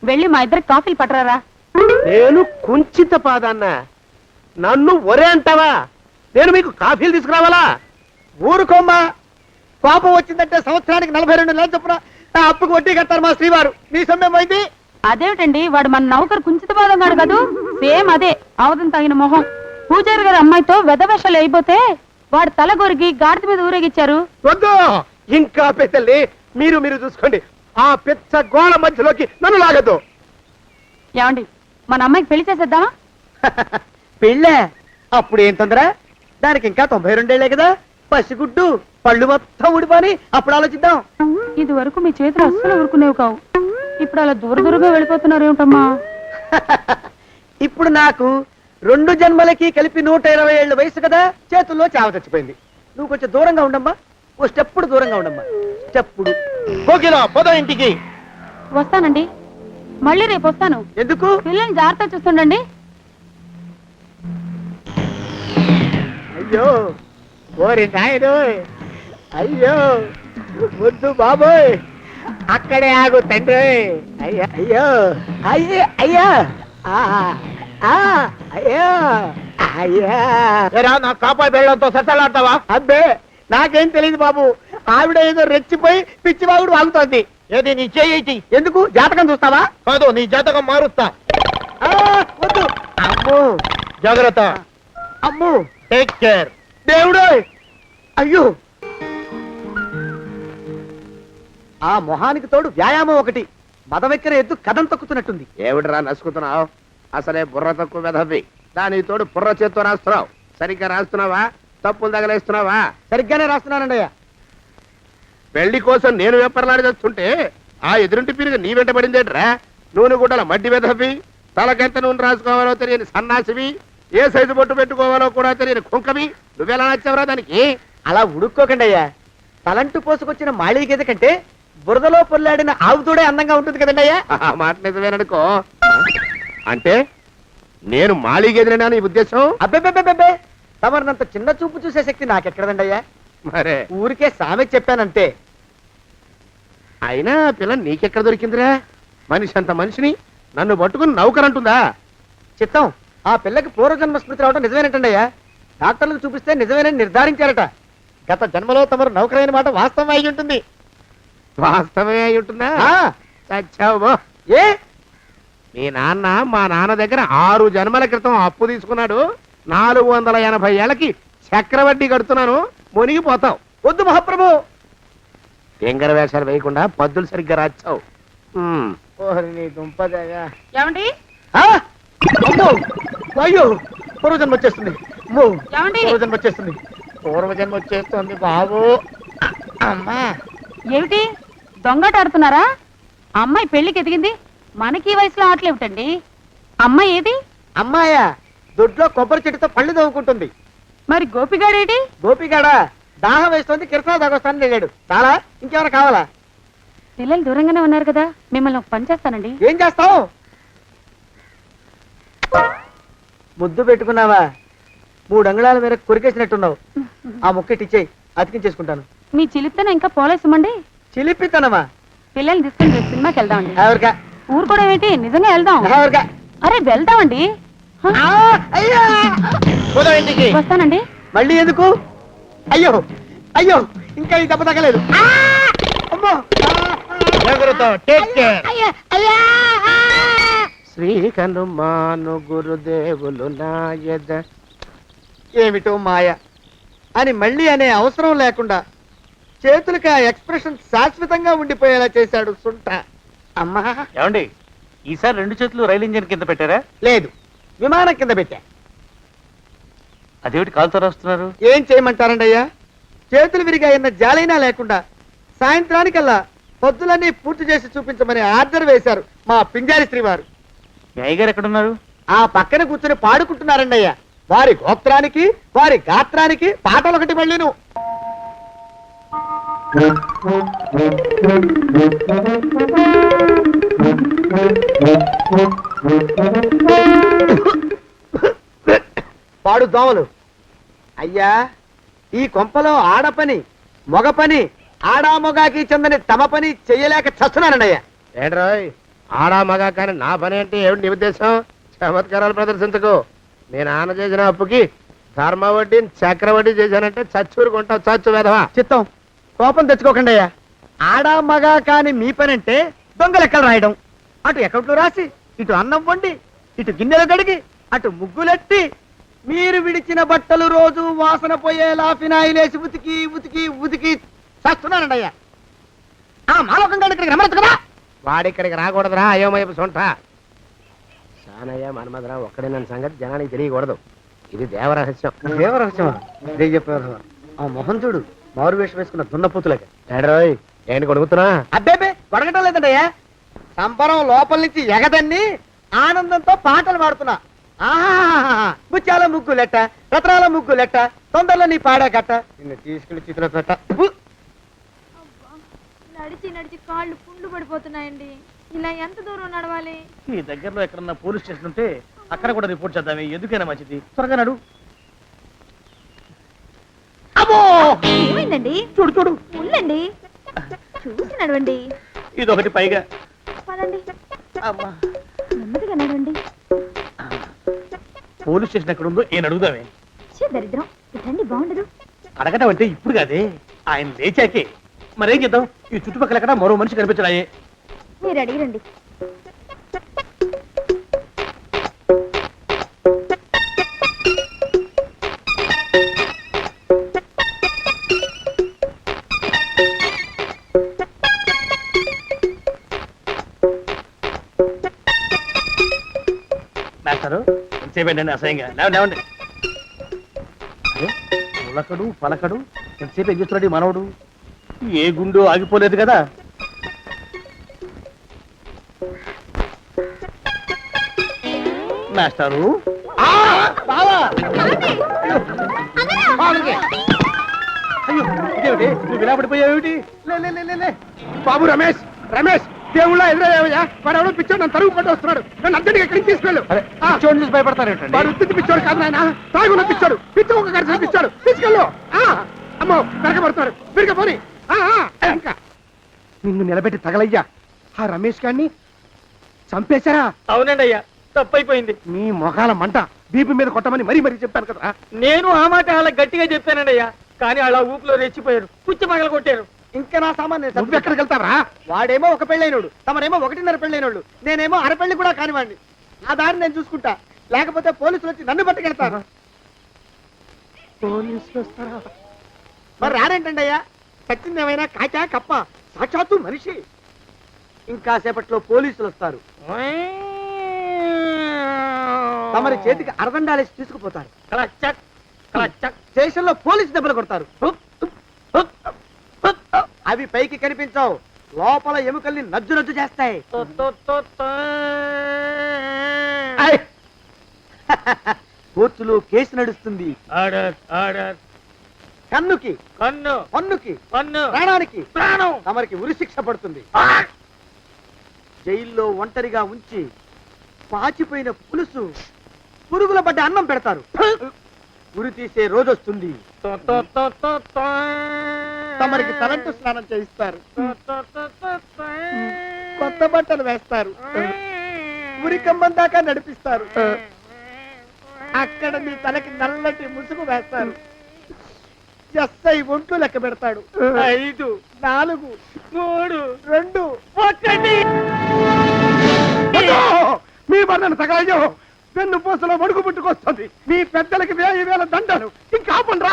వెళ్ళి మా ఇద్దరికి కాఫీలు పట్టరారా. నేను కుంచిత పాదాన్న, నన్ను ఒరే అంటావా? నేను మీకు కాఫీలు తీసుకురావాలా? ఊరుకోమ్మా, కోపం వచ్చిందంటే సంవత్సరానికి 42 నెలలు చొప్పున నా అప్పుకు వడ్డీ కట్టారు మా శ్రీవారు. నీ సొమ్మేం పోయింది? అదేమిటండి, వాడు మన నౌకరు కుంచిత పాదం గాడు కదూ. సేమ్ అదే, అవతం తగిన మొహం. పూజారి గారి అమ్మాయితో వెధవేషాలు అయిపోతే వాడు తల గొరిగి గాడిద మీద ఊరేగిచ్చారు. వద్దు, ఇంకా పెద్దల్ని మీరు చూసుకోండి. ఆ పెద్ద గోళ మధ్యలోకి నన్ను లాగద్దు. ఏమండి, మన అమ్మాయికి పెళ్లి చేసేద్దామా? పెళ్ళే? అప్పుడు ఏం తొందర? దానికి ఇంకా 92 ఏళ్లే కదా. పసిగుడ్డు పళ్ళు మొత్తం ఊడిపోని అప్పుడు ఆలోచిద్దాం. ఇది వరకు మీ చేతులు అస్సలు ఊరుకునేవి కావు. ఇప్పుడు అలా దూరంగా వెళ్ళిపోతున్నారు ఏమిటమ్మా? ఇప్పుడు నాకు 2 జన్మలకి కలిపి 120 ఏళ్ళ వయసు కదా, చేతుల్లో చావ చచ్చిపోయింది. నువ్వు కొంచెం దూరంగా ఉండమ్మా, ఓ స్టెప్పుడు దూరంగా ఉండమ్మా. స్టెప్పుడు పద ఇంటికి. వస్తానండి, మళ్ళీ రేపు వస్తాను. ఎందుకు? పిల్లల్ని జాగ్రత్త చూస్తుండండి. అయ్యో ఓరి నాయుడు, అయ్యో వద్దు బాబోయ్, అక్కడే ఆగు తండ్రి. అయ్యా అయ్యో అయ్యో అయ్యా అయ్యో అయ్యా. నా కాపాయి బెళ్ళంతో సత్తలాడతావా? అబ్బే నాకేం తెలియదు బాబు, ఆవిడ ఏదో రెచ్చిపోయి పిచ్చివాగుడు వాగుతోంది. ఏది నీ చేయి? ఎందుకు జాతకం చూస్తావా? కాదు, నీ జాతకం మారుస్తా. వద్దు. అమ్మో జాగ్రత్త. అమ్మో టేక్ కేర్. దేవుడు. అయ్యో ఆ మొహానికి తోడు వ్యాయామం ఒకటి, మదవెక్కిన ఎద్దు కథం తొక్కుతున్నట్టుంది. ఏమిటిరా నసుకుతున్నావు? అసలే బుర్ర తక్కువ వెధవి, దానికి తోడు బుర్ర చేత్తో రాస్తున్నావు. సరిగ్గా రాస్తున్నావా? తప్పులు తగలేస్తున్నావా? సరిగ్గానే రాస్తున్నానండయ్యా. పెళ్లి కోసం నేను వెప్పర్లాడి చేస్తుంటే ఆ ఎదురింటి పీరుగా నీ వెంట పడిందేట్రా? నూనె గుడ్డల మడ్డి వెధవి, తలకెంత నూనె రాసుకోవాలో తెలియని సన్నాసివి, ఏ సైజు బొట్టు పెట్టుకోవాలో కూడా తెలియని కుంకవి, నువ్వెలా నచ్చావురా దానికి? అలా ఉడుక్కోకండి అయ్యా. తలంటు పోసుకొచ్చిన మాళీ గేదె కంటే బురదలో పొల్లాడిన ఆవుతోడే అందంగా ఉంటుంది కదండి అయ్యా. మాట నిజమేననుకో. అంటే నేను మాళీ గేదెనా నీ ఉద్దేశం? అబ్బెబ్బెబ్బెబ్బే, తమరినంత చిన్న చూపు చూసే శక్తి నాకెక్కడదండి అయ్యా. మరే ఊరికే సామె చెప్పానంతే. అయినా పిల్ల నీకెక్కడ దొరికిందిరా? మనిషి అంత మనిషిని నన్ను పట్టుకుని నౌకరంటుందా? చిత్తం, ఆ పిల్లకి పూర్వజన్మ స్మృతి రావడం నిజమేనటండి అయ్యా. డాక్టర్లకు చూపిస్తే నిజమేనని నిర్ధారించారట. గత జన్మలో తమరు నౌకరైన మాట వాస్తవం అయి ఉంటుంది. వాస్తవమే అయి ఉంటుందా? చచ్చావు. ఏ మీ నాన్న మా నాన్న దగ్గర 6 జన్మల క్రితం అప్పు తీసుకున్నాడు. 480 ఏళ్ళకి చక్రవడ్డీ కడుతున్నాను, మునిగిపోతావు. వద్దు మహాప్రభు. ఎంగర వేషాలు వేయకుండా పద్దులు సరిగ్గా రాచావు. నీ దుంపదేగా. ఏమండి అయ్యో పూర్వజన్మ వచ్చేస్తుంది. ఏమండి? పూర్వజన్మ వచ్చేస్తుంది. పూర్వజన్మ వచ్చేస్తుంది బాబు. అమ్మా ఏమిటి దొంగట ఆడుతున్నారా? అమ్మాయి పెళ్లికి ఎదిగింది, మనకి ఈ వయసులో ఆటలేమిటండి? అమ్మాయి ఏది? అమ్మాయా దొడ్లో కొబ్బరి చెట్టుతో పళ్ళు తవ్వుకుంటుంది. మరి గోపిగాడేటి? గోపిగాడ దాహం వేస్తుంది, కిరసా దాగొస్తానని వెళ్ళాడు. చాలా ఇంకేమైనా కావాలా? పిల్లలు దూరంగానే ఉన్నారు కదా, మిమ్మల్ని ఒక పని చేస్తానండి. ఏం చేస్తావు? ముద్దు పెట్టుకున్నావా? 3 అంగుళాల మేర కొరికేసినట్టున్నావు. ఆ ముక్కటిచ్చేయి, అతికించేసుకుంటాను. మీ చిలిపితనం ఇంకా పోలేసమండి. చిలిపితనమా? పిల్లల్ని తీసుకుని రేపు సినిమాకి వెళ్దామండి. ఎవరికా? ఊరు కూడా ఏంటి, నిజంగా వెళ్దాం. ఎవరికా? అరే వెళ్దామండి. ఇంటికి వస్తానండి. మళ్ళీ ఎందుకు? అయ్యో అయ్యో, ఇంకా ఈ దెబ్బ తగ్గలేదు. అమ్మో. జాగ్రత్త. Take care. శ్రీ హనుమాను గురుదేవులు నాయద. ఏమిటో మాయ అని మళ్ళీ అనే అవసరం లేకుండా చేతులకి ఆ ఎక్స్ప్రెషన్ శాశ్వతంగా ఉండిపోయేలా చేశాడు సుంట. అమ్మా. ఏమండి, ఈసారి 2 చేతులు రైలు ఇంజిన్ కింద పెట్టారా? లేదు, విమానం కింద పెట్టా. అదేమిటి కాలుతో రాస్తున్నారు? ఏం చేయమంటారండి అయ్యా? చేతులు విరిగాయన్న జాలైనా లేకుండా సాయంత్రానికల్లా పొద్దులన్నీ పూర్తి చేసి చూపించమని ఆర్డర్ వేశారు మా పింజారి శ్రీ వారు. మీ అయ్యగారు ఎక్కడున్నారు? ఆ పక్కన కూర్చొని పాడుకుంటున్నారండి అయ్యా. వారి గోత్రానికి వారి గాత్రానికి పాటలు ఒకటి మళ్ళీను. పాడు దోమలు. అయ్యా, ఈ కొంపలో ఆడ పని మొగ పని, ఆడా మొగాకి చెందని తమ పని చెయ్యలేక చస్తున్నానండి అయ్యా. ఏంట్రోయ్, ఆడా మగా కానీ నా పని అంటే ఏమిటి నీ ఉద్దేశం? చమత్కారాలు ప్రదర్శించకు. మీ నాన్న చేసిన అప్పుకి ధర్మ వడ్డీ చక్రవడ్డీ చేశానంటే చచ్చూరుకుంటావు. చచ్చు వేదవా. చిత్తం, కోపం తెచ్చుకోకండి అయ్యా. ఆడా మగా కాని మీ పని అంటే దొంగ లెక్కలు రాయడం, అటు అకౌంట్లో రాసి, ఇటు అన్నం వండి, ఇటు గిన్నెలు కడిగి, అటు ముగ్గులెట్టి, మీరు విడిచిన బట్టలు రోజు వాసన పోయేలా ఫినాయిలేసి ఉతికి ఉతికి ఉతికి చేస్తున్నానండి అయ్యా. ఆ మాలోకం గారు ఇక్కడికి రమ్మచ్చు కదా. వాడిక్కడికి రాకూడదురా అయోమయపు సొంట. సానయ్య మన్మధరావు ఒక్కడే నన్ను సంగతి జనానికి తెలియకూడదు. ఇది దేవరహస్యం. దేవరహస్యమా? చెప్పారు. ఆ మొహం చూడు, మారు వేషం వేసుకున్న దున్నపోతులకి. ఏడ్రోయ్, ఏంటి కొడుకుతున్నా? అబ్బేబే కొడగటం లేదండయ్యా. సంబరం లోపల నుంచి ఎగదన్ని ఆనందంతో పాటలు పాడుతున్నా. ఆహా, ముత్యాల ముగ్గు లెట్ట, రత్నాల ముగ్గు లెట్ట, తొందరలో నీ పాడా కట్ట, నిన్ను తీసుకెళ్లి చిత్ర పెట్ట. నడిచి నడిచి కాళ్ళు పుండ్లు పడిపోతున్నాయండి. ఇలా ఎంత దూరం నడవాలి? ఈ దగ్గరలో ఎక్కడన్నా పోలీస్ స్టేషన్ ఉంటే అక్కడ కూడా రిపోర్ట్ చేద్దామే, ఎందుకైనా మంచిది. త్వరగా నడు. ఏమైందండి? చూడు చూడు. ఉండండి. నడవండి. ఇదొకటి పైగా. పదండి. అమ్మా, నెమ్మదిగా నడవండి. పోలీస్ స్టేషన్ ఎక్కడ ఉందో ఏం అడుగుదామే. ఛీ, దరిద్రం. ఇటండి బాగుండదు. అడగటం అంటే ఇప్పుడు కాదే, ఆయన లేచాకే. మరేం చేద్దాం, ఈ చుట్టుపక్కల ఎక్కడ మరో మనిషి కనిపించడాయే. మీరు అడిగిరండి. మాస్టారు ఎంతసేపేంటండి అసహ్యంగా? లేవండి లేవండి. అరే, ఉలకడు పలకడు, ఎంతసేపు ఏం చేస్తున్నాడు ఈ మనవడు? ఏ గుండు ఆగిపోలేదు కదా. మాస్టారు, అయ్యో ఇదేమిటి, నువ్వు ఇలా పడిపోయావేమిటి? లే లే లే, లే లే. బాబు రమేష్, రమేష్ దేవుళ్ళ ఎదురయ్యా, వాడు ఎవడో పిచ్చోడు నన్ను తరుగు కొట్టి వస్తున్నాడు. నన్ను అర్జెంట్గా ఎక్కడికి తీసుకెళ్ళు. చూడండి చూసి భయపడతారేంటండి? వాడు ఉత్తి పిచ్చోడు కాదు నాయన, తాగున్న పిచ్చోడు, పిచ్చి ఒక గడిచిన పిచ్చోడు. తీసుకెళ్ళు. అమ్మో వెనకబడుతున్నాడు, విరిగ పోని. ఇంకా నిన్ను నిలబెట్టి తగలయ్యా. ఆ రమేష్ గారిని చంపేశారా? అవునండి అయ్యా, తప్పైపోయింది. మీ మొఖాల మంట, బీపీ మీద కొట్టమని మరీ మరీ చెప్పాను కదా. నేను ఆ మాట అలా గట్టిగా చెప్పానండి అయ్యా, కానీ అలా ఊపిలో రెచ్చిపోయారు, పుచ్చి పగల కొట్టారు. ఇంకా నా సామాన్ నువ్వు ఎక్కడికి వెళ్తావరా? వాడేమో ఒక పెళ్ళైనోడు, తమరేమో 1.5 పెళ్ళైనోళ్ళు, నేనేమో అరపెళ్ళి కూడా కానివ్వండి. నా దారి నేను చూసుకుంటా, లేకపోతే పోలీసులు వచ్చి నన్ను పట్టుకెళ్తారు. పోలీసులు వస్తారా? మరి రారేంటండి అయ్యా, చచ్చింది ఏమైనా కాచా కప్ప, సాక్షాత్తు మనిషి. ఇంకా సేపట్లో పోలీసులు వస్తారు, తమరి చేతికి అరదండాలేసి తీసుకుపోతారు. స్టేషన్లో పోలీసు దెబ్బలు కొడతారు. అవి పైకి కనిపించవు, లోపల ఎముకల్ని నజ్జు నజ్జు చేస్తాయి. కోర్టులో కేసు నడుస్తుంది. కన్నుకి కన్ను, పన్నుకి పన్ను, ప్రాణానికి ప్రాణం. తమరికి ఉరిశిక్ష పడుతుంది. జైల్లో ఒంటరిగా ఉంచి పాచిపోయిన పులుసు, పురుగుల పడ్డ అన్నం పెడతారు. ఉరి తీసే రోజు వస్తుంది. తమరికి తలంటు స్నానం చేయిస్తారు, కొత్త బట్టలు వేస్తారు, ఉరి కంబం దాకా నడిపిస్తారు. అక్కడ మీ తలకి నల్లటి ముసుగు వేస్తారు. ఎస్ఐ ఒంట్లు లెక్క పెడతాడు. 5, 4, 3, 2, 1. మీ బంధన తగలయ్యో, పెన్ను పూసలో మడుగు పుట్టుకొస్తుంది. మీ పెద్దలకి 1000 దండలు. ఇంకా ఆపండ్రా.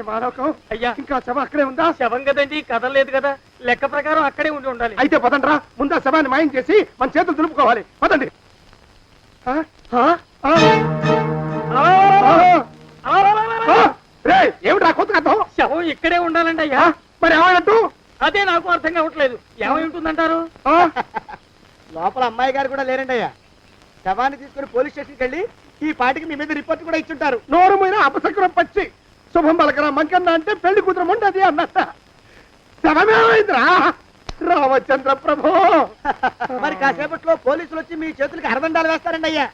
మానవకం అయ్యా, ఇంకా శవం అక్కడే ఉందా? శవం కదండి, కదలేదు కదా, లెక్క ప్రకారం అక్కడే ఉండి ఉండాలి. అయితే పదండ్రా, ముందా శవాన్ని మాయం చేసి మన చేతులు దులుపుకోవాలి. పదండి. ఏమిటా కొత్త కథం? శవం ఇక్కడే ఉండాలండి అయ్యా. మరి ఏమైనట్టు? అదే నాకు అర్థం కావట్లేదు, ఏమై ఉంటుందంటారు? లోపల అమ్మాయి గారు కూడా లేరండి అయ్యా. శవాన్ని తీసుకుని పోలీస్ స్టేషన్కి వెళ్ళి ఈ పాటికి మీ మీద రిపోర్ట్ కూడా ఇచ్చుంటారు. నోరు మీద అపశకునం పచ్చి శుభం పలకరా మంకన్న అంటే పెళ్లి కూతురు ఉండదు అన్నట్ట. శవమేమైందిరా రామచంద్ర ప్రభు? మరి కాసేపట్లో పోలీసులు వచ్చి మీ చేతులకి అరదండాలు వేస్తారండి అయ్యా.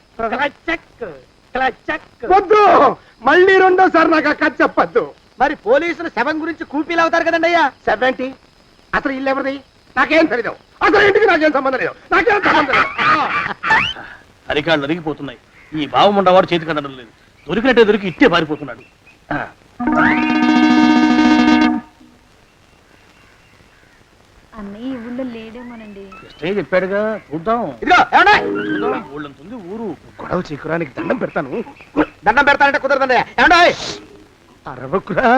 వద్దు, మళ్ళీ రెండోసారి నాకు ఆ కథ చెప్పద్దు. మరి పోలీసులు శవం గురించి కూపీలు అవుతారు కదండి అయ్యా. 70 అసలు ఇల్లు ఎవరిది? నాకేం తెలియదు. అసలు ఇంటికి నాకేం సంబంధం లేదు, నాకేం సంబంధం లేదు. అరికాళ్ళు అరిగిపోతున్నాయి. ఈ బావముండవాడు చేతికి అందడం లేదు, దొరికినట్టే దొరికి ఇట్టే పారిపోతున్నాడు. అన్నయ్య ఈ ఊళ్ళో లేడేమోనండి. కృష్ణయ్య చెప్పాడుగా, చూద్దాం. ఇదిగో ఏమండి, చూద్దాం, ఊళ్ళంతుంది ఊరు. గొడవ చీకురానికి దండం పెడతాను. దండం పెడతానంటే కుదరదండి అయ్యా. ఏమండి అరవకురా.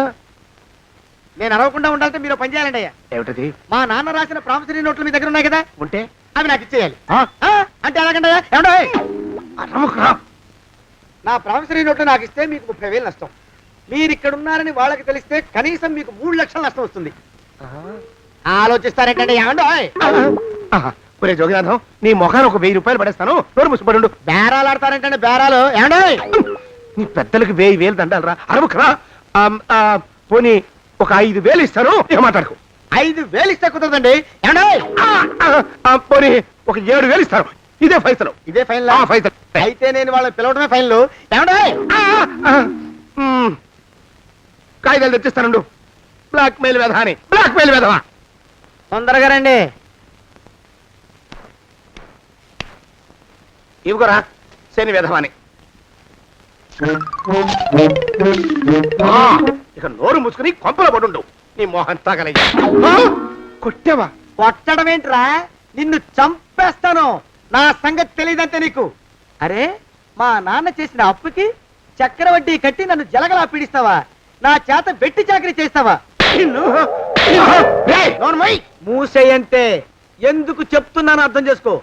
నేను అరవకుండా ఉండాలంటే మీరు పని చేయాలండి అయ్యా. ఏమిటది? మా నాన్న రాసిన ప్రామిసరీ నోట్లు మీ దగ్గర ఉన్నాయి కదా, ఉంటే అవి నాకు ఇచ్చేయాలి. అంటే ఎలాగండి అయ్యా? ఏమండి అరవకురా. నా ప్రామిసరీ నోట్లు నాకు ఇస్తే మీకు 30,000 నష్టం. మీరు ఇక్కడ ఉన్నారని వాళ్ళకి తెలిస్తే కనీసం మీకు 3 లక్షల నష్టం వస్తుంది. ఆలోచిస్తారేంటండి? ఏమండి ఒరే జోగినాథం, నీ మొఖాన్ని ఒక 1000 రూపాయలు పడేస్తాను. నోరు ముసుపడు. బేరాలు ఆడతారేంటండి? బేరాలు ఏమండి? నీ పెద్దలకు 1000 దండాలరా. అరవకురా. పోనీ ఒక 5,000 ఇస్తాను, ఇక మాట్లాడుకో. 5,000 ఇస్తే కుదరదండి. ఏమండి? పోనీ ఒక 7,000 ఇస్తాను. ఇదే ఫైసలు. ఇదే ఫైన్ ఫైసలు. అయితే నేను వాళ్ళని పిలవడమే ఫైన్లు. ఏమండి? కాగితాలు తెచ్చిస్తాను. బ్లాక్ మెయిల్ వెధ అని. బ్లాక్ మెయిల్ వెధవా. తొందరగా రండి. ఇవ్వరా శని విధమని. ఇక నోరు మూసుకుని కొంపలో పడుండు. నీ మోహన్ తాగలయ్యా. కొట్టావా? కొట్టడం ఏంట్రా, నిన్ను చంపేస్తాను. నా సంగతి తెలియదంటే నీకు. అరే, మా నాన్న చేసిన అప్పుకి చక్రవడ్డీ కట్టి నన్ను జలగలా పీడిస్తావా? నా చేత వెట్టి చాకరీ చేస్తావా? నిన్ను మూసేయంతే. ఎందుకు చెప్తున్నాను అర్థం చేసుకో.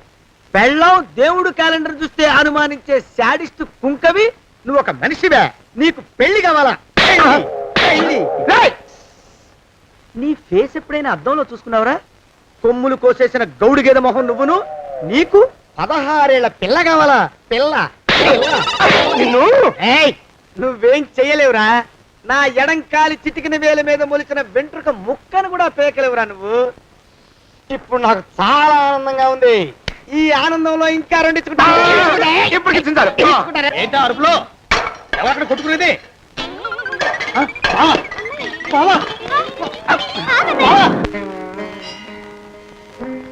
పెళ్ళం దేవుడు క్యాలెండర్ చూస్తే అనుమానించే శాడిస్ట్ కుంకవి నువ్వు ఒక మనిషివే. నీకు పెళ్లి కావాలా? పెళ్లి. నీ ఫేస్ ఎప్పుడైనా అద్దంలో చూసుకున్నావురా? కొమ్ములు కోసేసిన గౌడు గేదె మొహం నువ్వును. నీకు 16 ఏళ్ల పిల్ల కావాలా? పిల్ల నిన్ను. నువ్వేం చెయ్యలేవురా. నా ఎడంకాలి చిటికిన వేల మీద మొలిచిన వెంట్రుక ముక్కను కూడా పేకలేవురా నువ్వు. ఇప్పుడు నాకు చాలా ఆనందంగా ఉంది. ఈ ఆనందంలో ఇంకా ఏంటా అరుపులో? ఎవరక్కడ కొట్టుకునేది?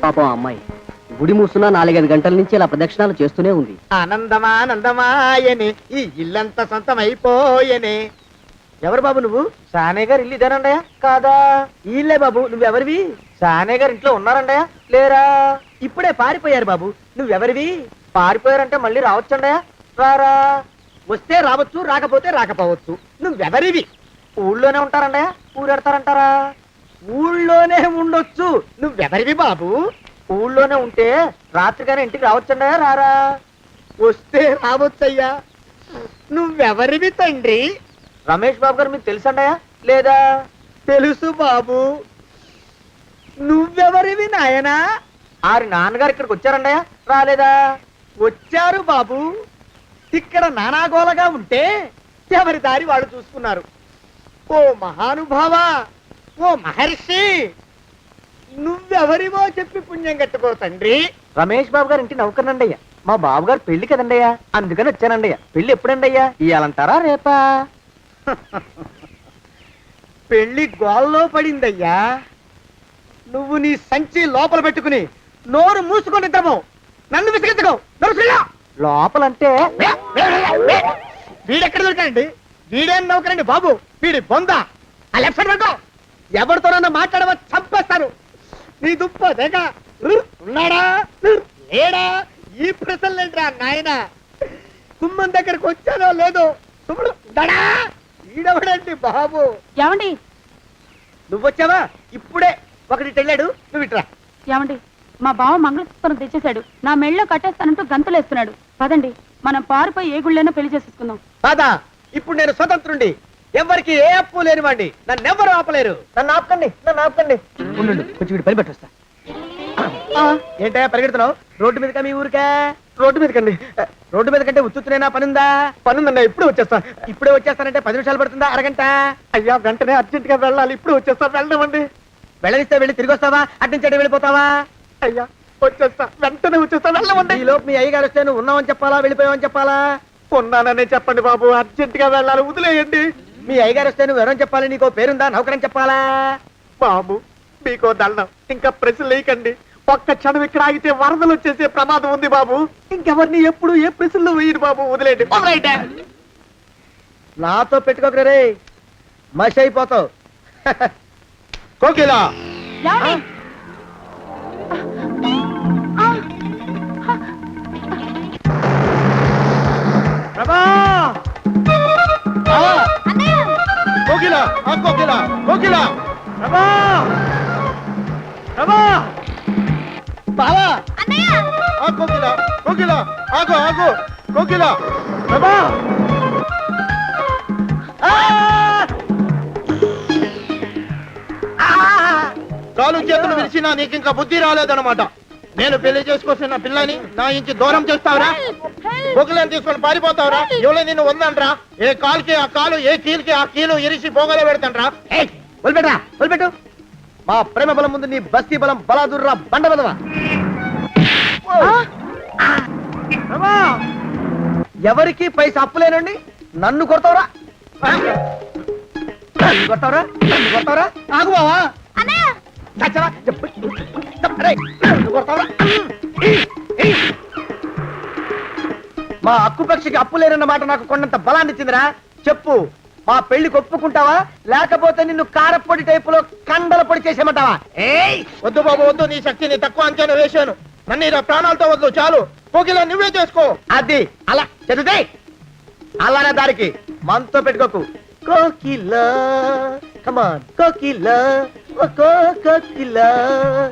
పాపం అమ్మాయి గుడి మూసున్న 4-5 గంటల నుంచి ఇలా ప్రదక్షిణాలు చేస్తూనే ఉంది. ఆనందమానందమాయని ఈ ఇల్లంతా సొంతమైపోయనే. ఎవరు బాబు నువ్వు? సానే గారు ఇల్లు ఇదేనండయా? కాదా? ఇల్లే బాబు. నువ్వెవరివి? సానే గారు ఇంట్లో ఉన్నారండయా? లేరా? ఇప్పుడే పారిపోయారు బాబు. నువ్వెవరివి? పారిపోయారంటే మళ్ళీ రావచ్చండయా? రారా. వస్తే రావచ్చు, రాకపోతే రాకపోవచ్చు. నువ్వెవరివి? ఊళ్ళోనే ఉంటారండయా? ఊరెడతారంటారా? ఊళ్ళోనే ఉండొచ్చు. నువ్వెవరివి బాబు? ఊళ్ళోనే ఉంటే రాత్రిగానే ఇంటికి రావచ్చండయా? రారా. వస్తే రావచ్చయ్యా. నువ్వెవరివి తండ్రి? రమేష్ బాబు గారు మీకు తెలుసండయా? లేదా? తెలుసు బాబు. నువ్వెవరివి నాయనా? ఆరి నాన్నగారు ఇక్కడికి వచ్చారండయా? రాలేదా? వచ్చారు బాబు. ఇక్కడ నానాగోలగా ఉంటే ఎవరి దారి వాళ్ళు చూసుకున్నారు. ఓ మహానుభావా, ఓ మహర్షి, నువ్వెవరివో చెప్పి పుణ్యం కట్టుకో తండ్రి. రమేష్ బాబు గారు ఇంటి నౌకర్నండయ్యా. మా బాబు గారు పెళ్లి కదండయ్యా, అందుకని వచ్చానండయ్యా. పెళ్లి ఎప్పుడండయ్యా? ఇయ్యాలంటారా రేపా? పెళ్లి గోల్లో పడిందయ్యా. నువ్వు నీ సంచి లోపల పెట్టుకుని నోరు మూసుకొని నిద్రపో. నన్ను విసిగించుకో. లోపలంటే వీడెక్కడ దొరికాడండి? వీడేం నౌకరండి బాబు, వీడి బొంద. ఆ లెఫ్ట్ సైడ్ పెట్టుకో. ఎవరితోనన్నా మాట్లాడవా చంపేస్తాను. నీ దుప్ప దేక ఉన్నాడా లేడా? ఈ ప్రశ్నలేంట్రా నాయన. గుమ్మం దగ్గరకు వచ్చానో లేదో తుమ్ముడు దడా. ఈడవడండి బాబు. ఏమండి నువ్వొచ్చావా? ఇప్పుడే ఒకటి వెళ్ళాడు. నువ్వు ఇట్రా. ఏమండి, మా బావ మంగళసూత్రం తెచ్చేశాడు. నా మెళ్ళో కట్టేస్తానంటూ గంతులేస్తున్నాడు. పదండి, మనం పారిపోయి ఏ గుళ్ళైనా పెళ్లి చేసేసుకుందాం. కాదా? ఇప్పుడు నేను స్వతంత్రుండి. ఎవరికి ఏ అప్పు లేనివాడి. నన్నెవ్వరు ఆపలేరు. నన్ను ఆపకండి, నన్ను ఆపకండి. ఉండు, కొంచెం వీడి పని పెట్టొస్తా. ఏంటా పరిగెడుతున్నావు? రోడ్డు మీదకా మీ ఊరికా? రోడ్డు మీదకండి. రోడ్డు మీద కంటే ఉత్తునేనా? పనుందా? పనుందండి. ఇప్పుడు వచ్చేస్తా. ఇప్పుడే వచ్చేస్తానంటే 10 నిమిషాలు పడుతుందా? అరగంట? అయ్యా వెంటనే అర్జెంట్ గా వెళ్ళాలి. ఇప్పుడు వచ్చేస్తా. వెళ్ళమండి. వెళ్ళనిస్తే వెళ్ళి తిరిగి వస్తావా? అడ్డించండి వెళ్ళిపోతావా? అయ్యా వచ్చేస్తా, వెంటనే వచ్చేస్తా. వెళ్ళమండి. ఈ లోపు మీ అయ్యగారు వస్తే నువ్వు ఉన్నావని చెప్పాలా, వెళ్ళిపోయావని చెప్పాలా? ఉన్నాననే చెప్పండి బాబు. అర్జెంట్ గా వెళ్ళాలి, వదిలేయండి. మీ అయ్యగారు వస్తే నువ్వు ఎవరని చెప్పాలి? నీకో పేరుందా? నౌకరని చెప్పాలా? బాబు మీకో దండం. ఇంకా ప్రశ్నలు వేయకండి. ఒక్క క్షణం ఇక్కడ ఆగితే వరదలు వచ్చేసే ప్రమాదం ఉంది బాబు. ఇంకెవరిని ఎప్పుడు ఏ ప్రశ్నలు వేయరు బాబు. వదిలేయండి. నాతో పెట్టుకోకరే, మషి అయిపోతావు. కోకిలా ఏమండి? కోకిలా, కోకిలా, కోకిలా, బావా, కోకిలా, కోకిలా, ఆగు, ఆగు, కోకిలా, కాలు చేతులు విరిచినా నీకు ఇంకా బుద్ధి రాలేదన్నమాట. నేను పెళ్లి చేసుకొస్తున్న పిల్లని నా ఇంటి దూరం చేస్తావురా? బొగ్గులను తీసుకొని పారిపోతావురా? ఎవరో నిన్ను ఉందంట్రా? ఏ కాలుకి ఆ కాలు, ఏ కీలుకి ఆ కీలు ఇరిచి బొగలో పెడతాంట్రా? వదిలిపెట్టరా, వదిలిపెట్టు. మా ప్రేమ బలం ముందు నీ బస్తీ బలం బలాదుర్రా బండ బలవా. ఎవరికి పైసా అప్పులేనండి నన్ను కొడతావురా? నన్ను కొడతావురా? నన్ను కొడతావురా? ఆగు బావా. చచ్చరా? అరే, నువ్వు కొడతావా? మా అక్కుపక్షికి అప్పు లేరన్న మాట నాకు కొండంత బలాన్ని ఇచ్చిందిరా. చెప్పు, మా పెళ్లికి ఒప్పుకుంటావా లేకపోతే నిన్ను కారపొడి టైపులో కండల పొడి చేసేమంటావా? వద్దు బాబు వద్దు, నీ శక్తిని తక్కువ అంచనా వేశాను. నన్ను ఇలా ప్రాణాలతో వద్దు, చాలు. కోకిలా నువ్వే చేసుకో. అది అలా చదివితే అలానే దారికి మనతో పెట్టుకోకు. కోకిలా కమాన్ కోకిలా, ఓ కోకిలా.